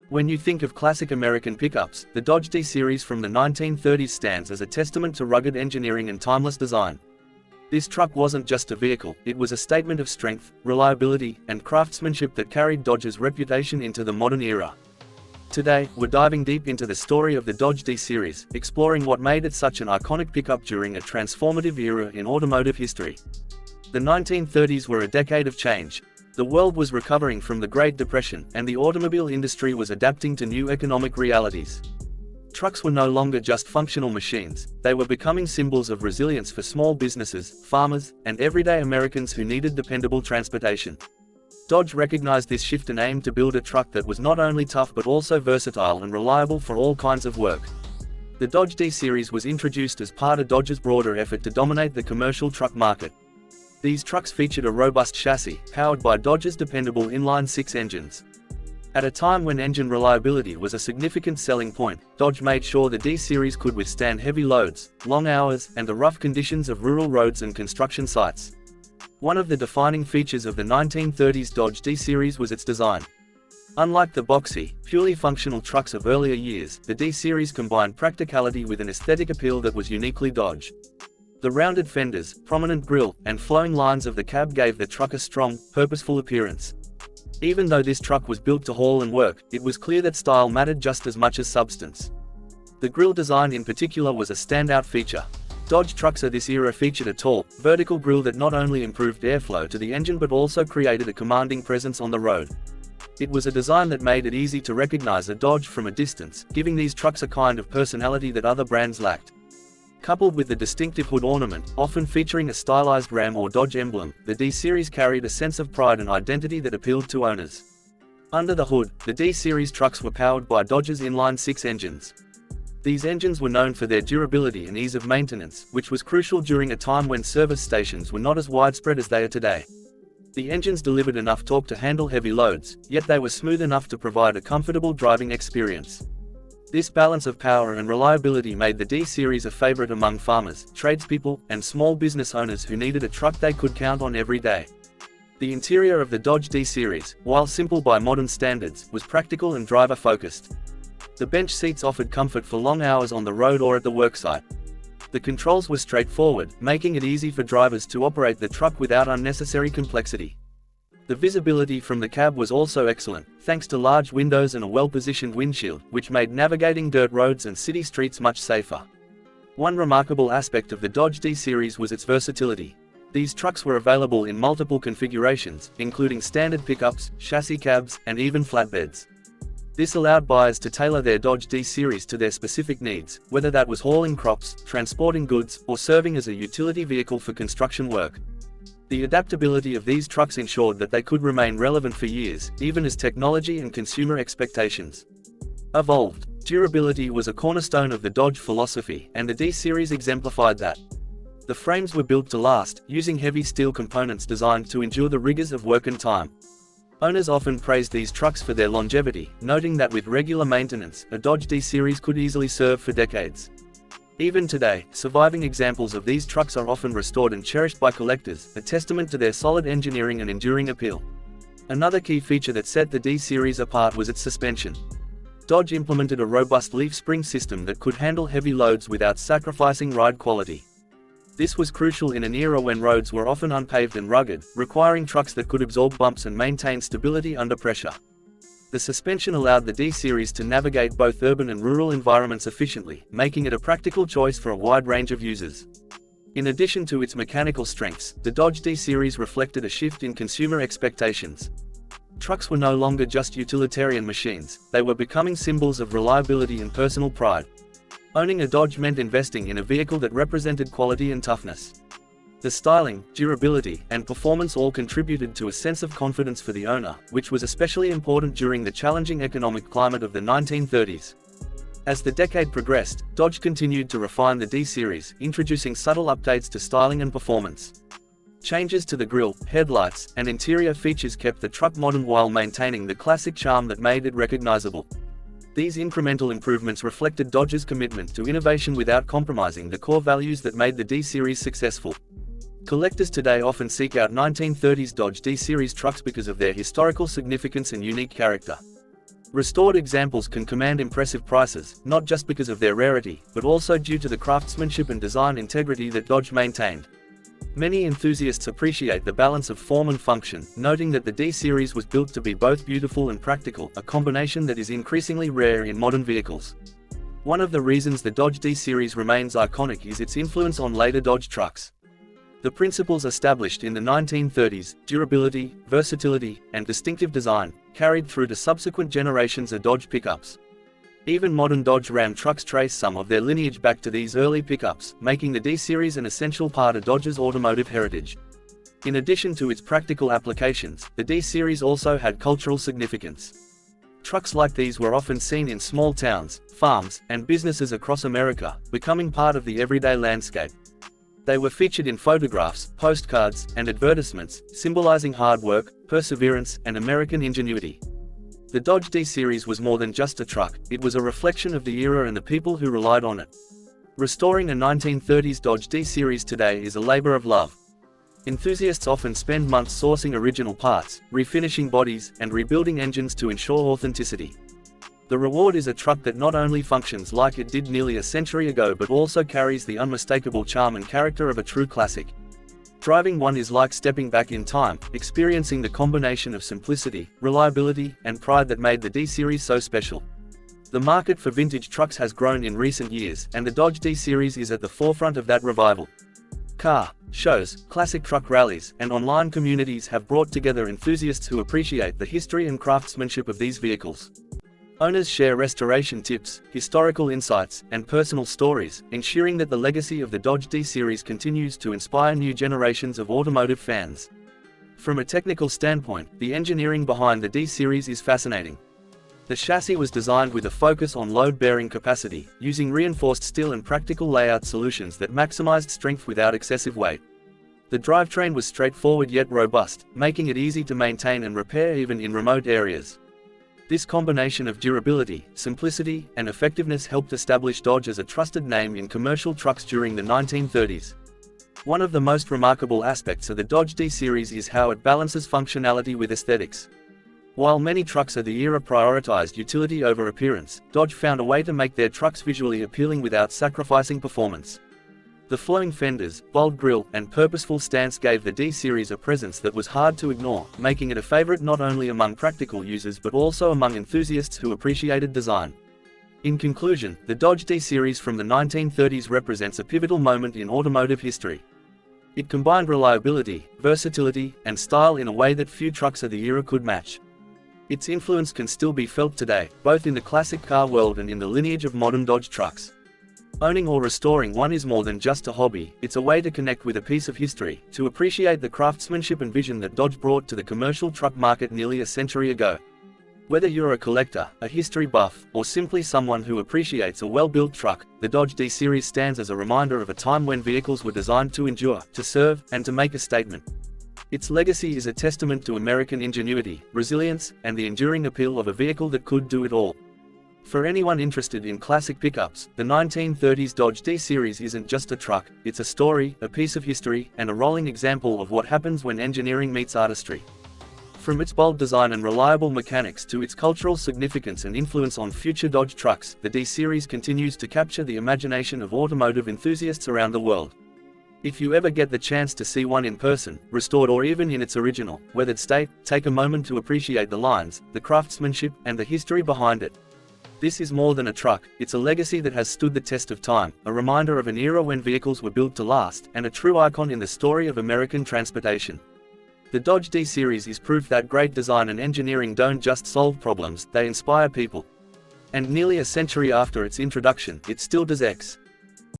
When you think of classic American pickups, the Dodge D-Series from the 1930s stands as a testament to rugged engineering and timeless design. This truck wasn't just a vehicle, it was a statement of strength, reliability, and craftsmanship that carried Dodge's reputation into the modern era. Today, we're diving deep into the story of the Dodge D-Series, exploring what made it such an iconic pickup during a transformative era in automotive history. The 1930s were a decade of change. The world was recovering from the Great Depression, and the automobile industry was adapting to new economic realities. Trucks were no longer just functional machines, they were becoming symbols of resilience for small businesses, farmers, and everyday Americans who needed dependable transportation. Dodge recognized this shift and aimed to build a truck that was not only tough but also versatile and reliable for all kinds of work. The Dodge D-Series was introduced as part of Dodge's broader effort to dominate the commercial truck market. These trucks featured a robust chassis, powered by Dodge's dependable inline-six engines. At a time when engine reliability was a significant selling point, Dodge made sure the D-Series could withstand heavy loads, long hours, and the rough conditions of rural roads and construction sites. One of the defining features of the 1930s Dodge D-Series was its design. Unlike the boxy, purely functional trucks of earlier years, the D-Series combined practicality with an aesthetic appeal that was uniquely Dodge. The rounded fenders, prominent grille, and flowing lines of the cab gave the truck a strong, purposeful appearance. Even though this truck was built to haul and work, it was clear that style mattered just as much as substance. The grille design in particular was a standout feature. Dodge trucks of this era featured a tall, vertical grille that not only improved airflow to the engine but also created a commanding presence on the road. It was a design that made it easy to recognize a Dodge from a distance, giving these trucks a kind of personality that other brands lacked. Coupled with the distinctive hood ornament, often featuring a stylized Ram or Dodge emblem, the D-Series carried a sense of pride and identity that appealed to owners. Under the hood, the D-Series trucks were powered by Dodge's inline-six engines. These engines were known for their durability and ease of maintenance, which was crucial during a time when service stations were not as widespread as they are today. The engines delivered enough torque to handle heavy loads, yet they were smooth enough to provide a comfortable driving experience. This balance of power and reliability made the D-Series a favorite among farmers, tradespeople, and small business owners who needed a truck they could count on every day. The interior of the Dodge D-Series, while simple by modern standards, was practical and driver-focused. The bench seats offered comfort for long hours on the road or at the worksite. The controls were straightforward, making it easy for drivers to operate the truck without unnecessary complexity. The visibility from the cab was also excellent, thanks to large windows and a well-positioned windshield, which made navigating dirt roads and city streets much safer. One remarkable aspect of the Dodge D-Series was its versatility. These trucks were available in multiple configurations, including standard pickups, chassis cabs, and even flatbeds. This allowed buyers to tailor their Dodge D-Series to their specific needs, whether that was hauling crops, transporting goods, or serving as a utility vehicle for construction work. The adaptability of these trucks ensured that they could remain relevant for years, even as technology and consumer expectations evolved. Durability was a cornerstone of the Dodge philosophy, and the D-Series exemplified that. The frames were built to last, using heavy steel components designed to endure the rigors of work and time. Owners often praised these trucks for their longevity, noting that with regular maintenance, a Dodge D-Series could easily serve for decades. Even today, surviving examples of these trucks are often restored and cherished by collectors, a testament to their solid engineering and enduring appeal. Another key feature that set the D-Series apart was its suspension. Dodge implemented a robust leaf spring system that could handle heavy loads without sacrificing ride quality. This was crucial in an era when roads were often unpaved and rugged, requiring trucks that could absorb bumps and maintain stability under pressure. The suspension allowed the D-Series to navigate both urban and rural environments efficiently, making it a practical choice for a wide range of users. In addition to its mechanical strengths, the Dodge D-Series reflected a shift in consumer expectations. Trucks were no longer just utilitarian machines, they were becoming symbols of reliability and personal pride. Owning a Dodge meant investing in a vehicle that represented quality and toughness. The styling, durability, and performance all contributed to a sense of confidence for the owner, which was especially important during the challenging economic climate of the 1930s. As the decade progressed, Dodge continued to refine the D-Series, introducing subtle updates to styling and performance. Changes to the grille, headlights, and interior features kept the truck modern while maintaining the classic charm that made it recognizable. These incremental improvements reflected Dodge's commitment to innovation without compromising the core values that made the D-Series successful. Collectors today often seek out 1930s Dodge D-Series trucks because of their historical significance and unique character. Restored examples can command impressive prices, not just because of their rarity, but also due to the craftsmanship and design integrity that Dodge maintained. Many enthusiasts appreciate the balance of form and function, noting that the D series was built to be both beautiful and practical, a combination that is increasingly rare in modern vehicles. One of the reasons the Dodge D series remains iconic is its influence on later Dodge trucks. The principles established in the 1930s, durability, versatility, and distinctive design, carried through to subsequent generations of Dodge pickups. Even modern Dodge Ram trucks trace some of their lineage back to these early pickups, making the D series an essential part of Dodge's automotive heritage. In addition to its practical applications, the D series also had cultural significance. Trucks like these were often seen in small towns, farms, and businesses across America, becoming part of the everyday landscape. They were featured in photographs, postcards, and advertisements, symbolizing hard work, perseverance, and American ingenuity. The Dodge D series was more than just a truck, it was a reflection of the era and the people who relied on it. Restoring a 1930s Dodge D series today is a labor of love. Enthusiasts often spend months sourcing original parts, refinishing bodies, and rebuilding engines to ensure authenticity. The reward is a truck that not only functions like it did nearly a century ago but also carries the unmistakable charm and character of a true classic. Driving one is like stepping back in time, experiencing the combination of simplicity, reliability, and pride that made the D series so special. The market for vintage trucks has grown in recent years, and the Dodge D series is at the forefront of that revival. Car shows, classic truck rallies, and online communities have brought together enthusiasts who appreciate the history and craftsmanship of these vehicles. Owners share restoration tips, historical insights, and personal stories, ensuring that the legacy of the Dodge D series continues to inspire new generations of automotive fans. From a technical standpoint, the engineering behind the D series is fascinating. The chassis was designed with a focus on load-bearing capacity, using reinforced steel and practical layout solutions that maximized strength without excessive weight. The drivetrain was straightforward yet robust, making it easy to maintain and repair even in remote areas. This combination of durability, simplicity, and effectiveness helped establish Dodge as a trusted name in commercial trucks during the 1930s. One of the most remarkable aspects of the Dodge D series is how it balances functionality with aesthetics. While many trucks of the era prioritized utility over appearance, Dodge found a way to make their trucks visually appealing without sacrificing performance. The flowing fenders, bold grille, and purposeful stance gave the D series a presence that was hard to ignore, making it a favorite not only among practical users but also among enthusiasts who appreciated design. In conclusion, the Dodge D series from the 1930s represents a pivotal moment in automotive history. It combined reliability, versatility, and style in a way that few trucks of the era could match. Its influence can still be felt today, both in the classic car world and in the lineage of modern Dodge trucks. Owning or restoring one is more than just a hobby, it's a way to connect with a piece of history, to appreciate the craftsmanship and vision that Dodge brought to the commercial truck market nearly a century ago. Whether you're a collector, a history buff, or simply someone who appreciates a well-built truck, the Dodge D series stands as a reminder of a time when vehicles were designed to endure, to serve, and to make a statement. Its legacy is a testament to American ingenuity, resilience, and the enduring appeal of a vehicle that could do it all. For anyone interested in classic pickups, the 1930s Dodge D series isn't just a truck, it's a story, a piece of history, and a rolling example of what happens when engineering meets artistry. From its bold design and reliable mechanics to its cultural significance and influence on future Dodge trucks, the D series continues to capture the imagination of automotive enthusiasts around the world. If you ever get the chance to see one in person, restored or even in its original, weathered state, take a moment to appreciate the lines, the craftsmanship, and the history behind it. This is more than a truck, it's a legacy that has stood the test of time, a reminder of an era when vehicles were built to last, and a true icon in the story of American transportation. The Dodge D series is proof that great design and engineering don't just solve problems, they inspire people. And nearly a century after its introduction, it still does X.